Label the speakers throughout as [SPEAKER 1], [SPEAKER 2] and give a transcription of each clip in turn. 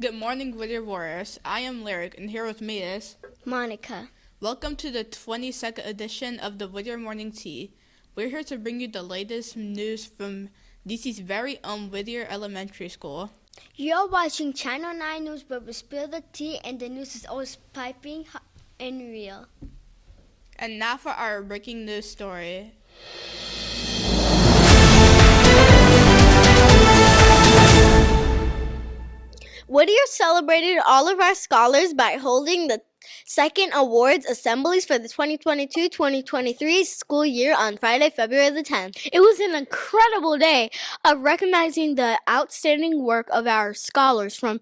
[SPEAKER 1] Good morning, Whittier Warriors. I am Lyric, and here with me is
[SPEAKER 2] Monica.
[SPEAKER 1] Welcome to the 22nd edition of the Whittier Morning Tea. We're here to bring you the latest news from DC's very own Whittier Elementary School.
[SPEAKER 2] You're watching Channel 9 News, where we spill the tea and the news is always piping hot and real.
[SPEAKER 1] And now for our breaking news story.
[SPEAKER 2] Whittier celebrated all of our scholars by holding the second awards assemblies for the 2022-2023 school year on Friday, February the 10th. It was an incredible day of recognizing the outstanding work of our scholars from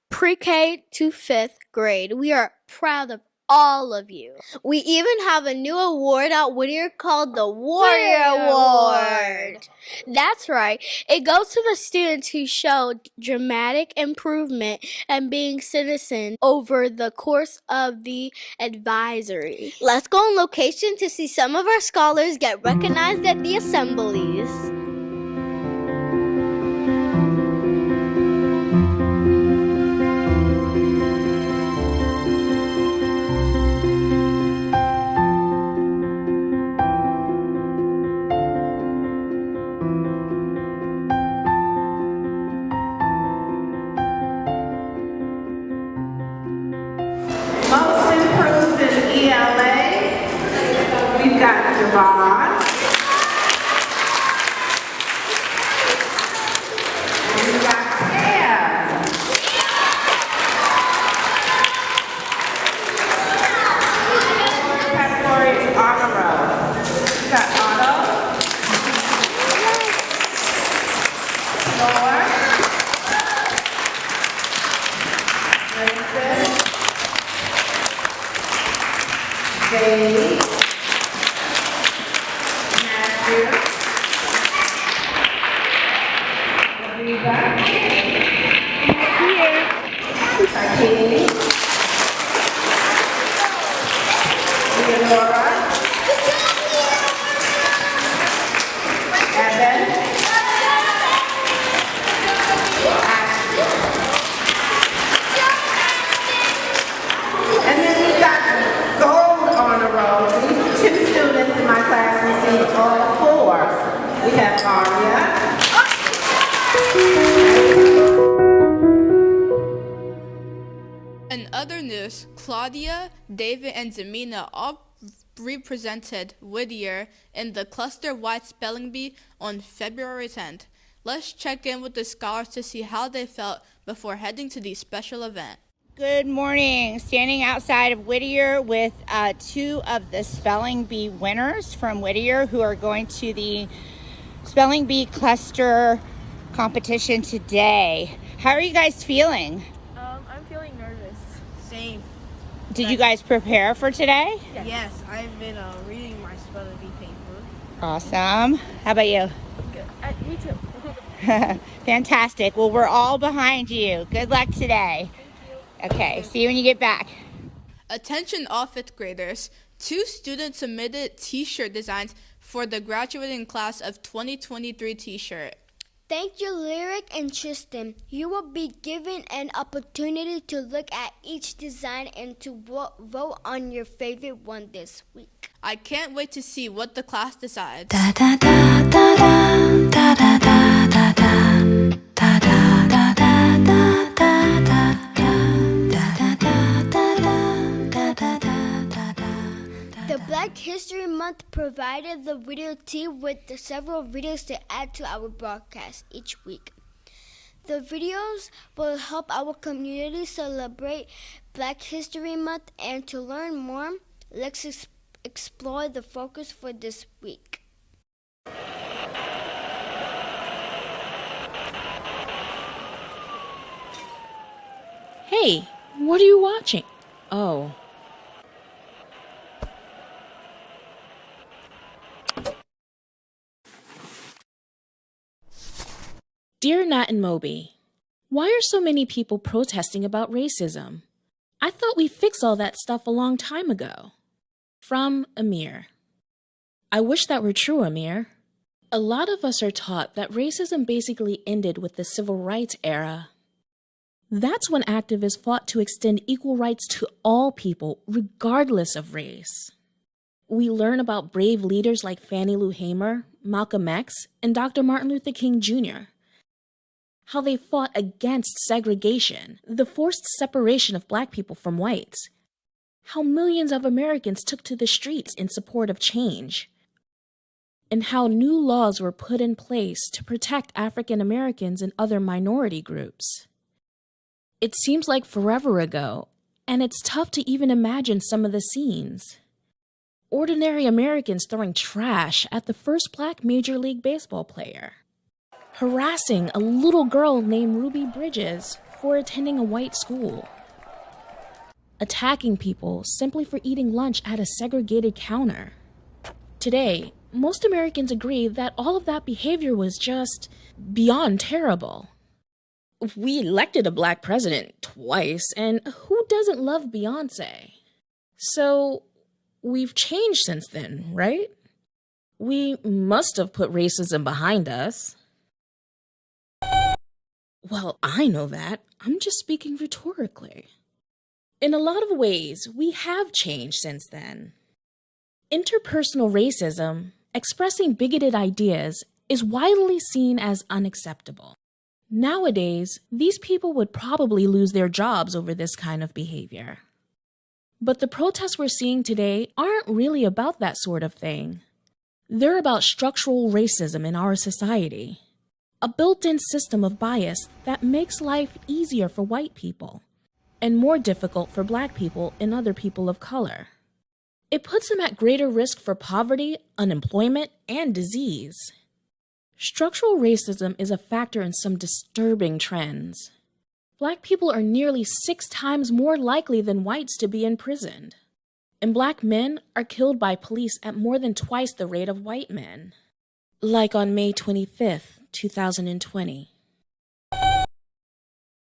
[SPEAKER 2] pre-K to 5th grade. We are proud of all of you. We even have a new award at Whittier called the Warrior Award. That's right. It goes to the students who showed dramatic improvement and being citizens over the course of the advisory. Let's go on location to see some of our scholars get recognized at the assemblies.
[SPEAKER 3] Most improved in ELA, we've got Javon. And we've got Cam. Categories honor roll. We've got Otto. Laura. Vincent. Dave, Matthew, Aviva, Hakeem, Leonora, Evan, Ashley. And then we've got gold on a roll. These two students in my class received all fours. We have Aria.
[SPEAKER 1] In other news, Claudia, David, and Zamina all represented Whittier in the cluster-wide spelling bee on February 10th. Let's check in with the scholars to see how they felt before heading to the special event.
[SPEAKER 4] Good morning. Standing outside of Whittier with two of the spelling bee winners from Whittier who are going to the spelling bee cluster competition today. How are you guys feeling?
[SPEAKER 5] I'm feeling nervous. Same.
[SPEAKER 4] Did you guys prepare for today?
[SPEAKER 5] Yes, I've been reading my spelling bee paper.
[SPEAKER 4] Awesome. How about you?
[SPEAKER 5] Good. Me too.
[SPEAKER 4] Fantastic. Well, we're all behind you. Good luck today. Okay, see you when you get back.
[SPEAKER 1] Attention all 5th graders. 2 students submitted t-shirt designs for the graduating class of 2023 t-shirt.
[SPEAKER 2] Thank you, Lyric and Tristan. You will be given an opportunity to look at each design and to vote on your favorite one this week.
[SPEAKER 1] I can't wait to see what the class decides.
[SPEAKER 6] Da da da da da da da da da da da da da da da da.
[SPEAKER 2] The Black History Month provided the Whittier team with several videos to add to our broadcast each week. The videos will help our community celebrate Black History Month, and to learn more, let's explore the focus for this week.
[SPEAKER 7] Hey, what are you watching? Oh. Dear Nat and Moby, why are so many people protesting about racism? I thought we fixed all that stuff a long time ago. From Amir. I wish that were true, Amir. A lot of us are taught that racism basically ended with the civil rights era. That's when activists fought to extend equal rights to all people, regardless of race. We learn about brave leaders like Fannie Lou Hamer, Malcolm X, and Dr. Martin Luther King Jr., how they fought against segregation, the forced separation of Black people from whites, how millions of Americans took to the streets in support of change, and how new laws were put in place to protect African Americans and other minority groups. It seems like forever ago, and it's tough to even imagine some of the scenes. Ordinary Americans throwing trash at the first Black Major League Baseball player, harassing a little girl named Ruby Bridges for attending a white school, attacking people simply for eating lunch at a segregated counter. Today, most Americans agree that all of that behavior was just beyond terrible. We elected a Black president twice, and who doesn't love Beyonce? So, we've changed since then, right? We must have put racism behind us. Well, I know that. I'm just speaking rhetorically. In a lot of ways, we have changed since then. Interpersonal racism, expressing bigoted ideas, is widely seen as unacceptable. Nowadays, these people would probably lose their jobs over this kind of behavior. But the protests we're seeing today aren't really about that sort of thing. They're about structural racism in our society, a built-in system of bias that makes life easier for white people and more difficult for Black people and other people of color. It puts them at greater risk for poverty, unemployment, and disease. Structural racism is a factor in some disturbing trends. Black people are nearly 6 times more likely than whites to be imprisoned, and Black men are killed by police at more than twice the rate of white men. Like on May 25th, 2020.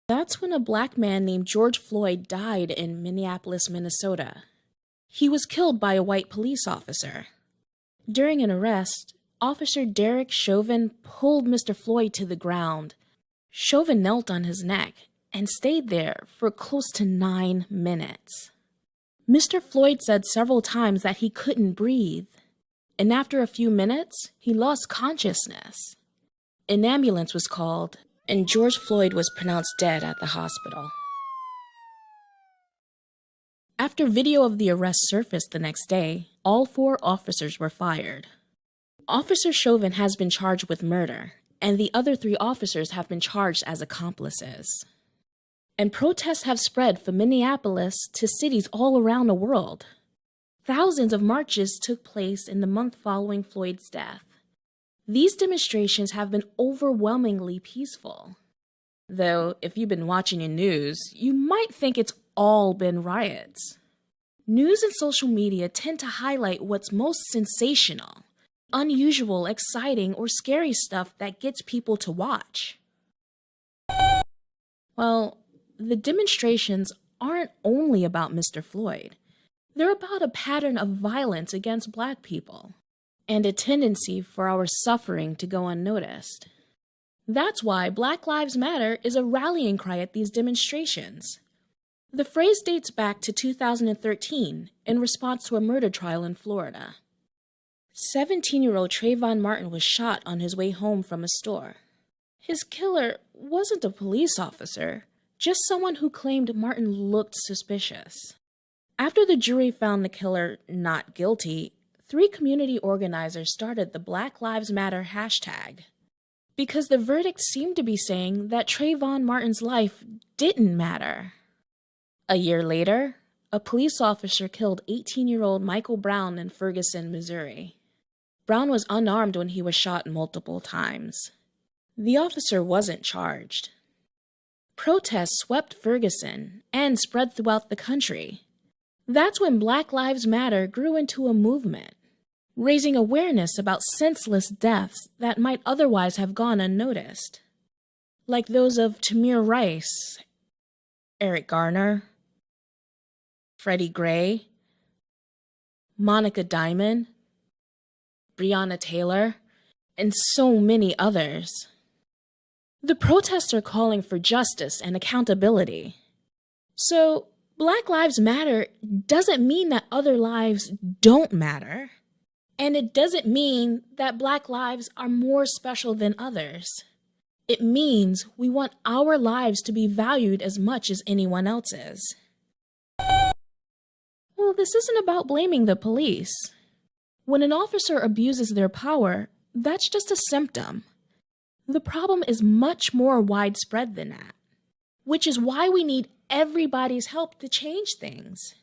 [SPEAKER 7] That's when a Black man named George Floyd died in Minneapolis, Minnesota. He was killed by a white police officer. During an arrest, Officer Derek Chauvin pulled Mr. Floyd to the ground. Chauvin knelt on his neck and stayed there for close to 9 minutes. Mr. Floyd said several times that he couldn't breathe, and after a few minutes, he lost consciousness. An ambulance was called, and George Floyd was pronounced dead at the hospital. After video of the arrest surfaced the next day, all 4 officers were fired. Officer Chauvin has been charged with murder, and the other 3 officers have been charged as accomplices. And protests have spread from Minneapolis to cities all around the world. Thousands of marches took place in the month following Floyd's death. These demonstrations have been overwhelmingly peaceful. Though, if you've been watching the news, you might think it's all been riots. News and social media tend to highlight what's most sensational, unusual, exciting, or scary stuff that gets people to watch. Well, the demonstrations aren't only about Mr. Floyd. They're about a pattern of violence against Black people and a tendency for our suffering to go unnoticed. That's why Black Lives Matter is a rallying cry at these demonstrations. The phrase dates back to 2013 in response to a murder trial in Florida. 17-year-old Trayvon Martin was shot on his way home from a store. His killer wasn't a police officer, just someone who claimed Martin looked suspicious. After the jury found the killer not guilty, 3 community organizers started the Black Lives Matter hashtag, because the verdict seemed to be saying that Trayvon Martin's life didn't matter. A year later, a police officer killed 18-year-old Michael Brown in Ferguson, Missouri. Brown was unarmed when he was shot multiple times. The officer wasn't charged. Protests swept Ferguson and spread throughout the country. That's when Black Lives Matter grew into a movement, raising awareness about senseless deaths that might otherwise have gone unnoticed, like those of Tamir Rice, Eric Garner, Freddie Gray, Monica Diamond, Breonna Taylor, and so many others. The protests are calling for justice and accountability. So, Black Lives Matter doesn't mean that other lives don't matter. And it doesn't mean that Black lives are more special than others. It means we want our lives to be valued as much as anyone else's. Well, this isn't about blaming the police. When an officer abuses their power, that's just a symptom. The problem is much more widespread than that, which is why we need everybody's help to change things.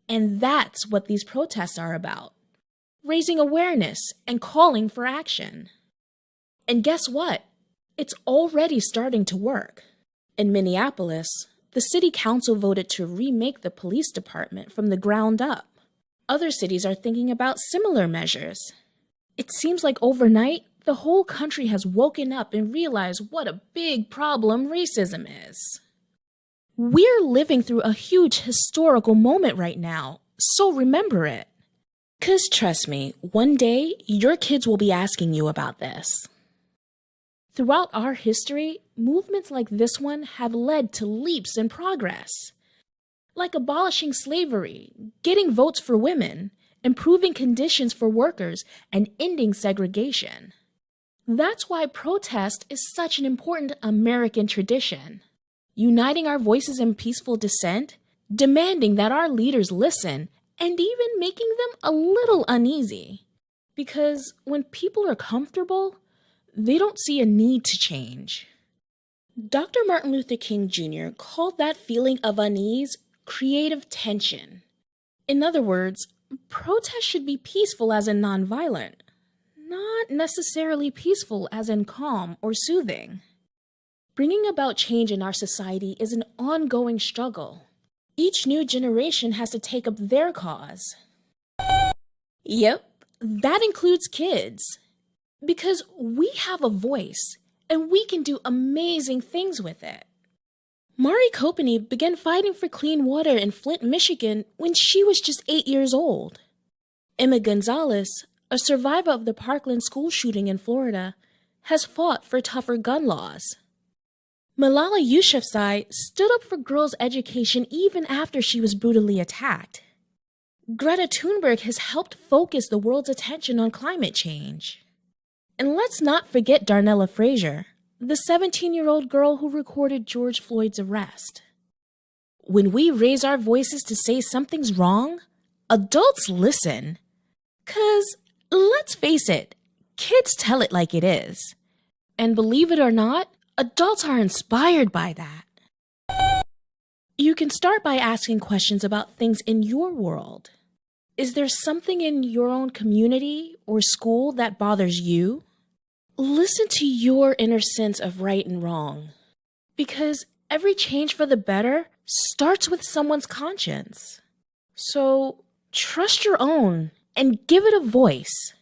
[SPEAKER 7] And that's what these protests are about, raising awareness and calling for action. And guess what? It's already starting to work. In Minneapolis, the city council voted to remake the police department from the ground up. Other cities are thinking about similar measures. It seems like overnight, the whole country has woken up and realized what a big problem racism is. We're living through a huge historical moment right now, so remember it. 'Cause trust me, one day, your kids will be asking you about this. Throughout our history, movements like this one have led to leaps in progress. Like abolishing slavery, getting votes for women, improving conditions for workers, and ending segregation. That's why protest is such an important American tradition. Uniting our voices in peaceful dissent, demanding that our leaders listen, and even making them a little uneasy. Because when people are comfortable, they don't see a need to change. Dr. Martin Luther King Jr. called that feeling of unease creative tension. In other words, protest should be peaceful as in nonviolent, not necessarily peaceful as in calm or soothing. Bringing about change in our society is an ongoing struggle. Each new generation has to take up their cause. Yep, that includes kids. Because we have a voice, and we can do amazing things with it. Mari Copeny began fighting for clean water in Flint, Michigan when she was just 8 years old. Emma Gonzalez, a survivor of the Parkland school shooting in Florida, has fought for tougher gun laws. Malala Yousafzai stood up for girls' education even after she was brutally attacked. Greta Thunberg has helped focus the world's attention on climate change. And let's not forget Darnella Frazier, the 17-year-old girl who recorded George Floyd's arrest. When we raise our voices to say something's wrong, adults listen. 'Cause, let's face it, kids tell it like it is. And believe it or not, adults are inspired by that. You can start by asking questions about things in your world. Is there something in your own community or school that bothers you? Listen to your inner sense of right and wrong. Because every change for the better starts with someone's conscience. So trust your own and give it a voice.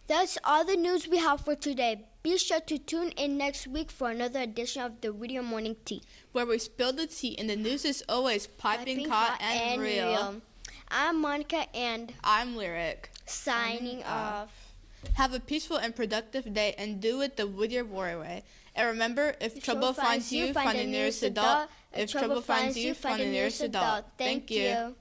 [SPEAKER 2] That's all the news we have for today. Be sure to tune in next week for another edition of the Whittier Morning Tea,
[SPEAKER 1] where we spill the tea and the news is always piping hot and real.
[SPEAKER 2] I'm Monica and
[SPEAKER 1] I'm Lyric.
[SPEAKER 2] Signing off.
[SPEAKER 1] Have a peaceful and productive day and do it the Whittier Warrior way. And remember, if trouble finds you, find the nearest adult. If trouble finds you, find the nearest adult. Thank you.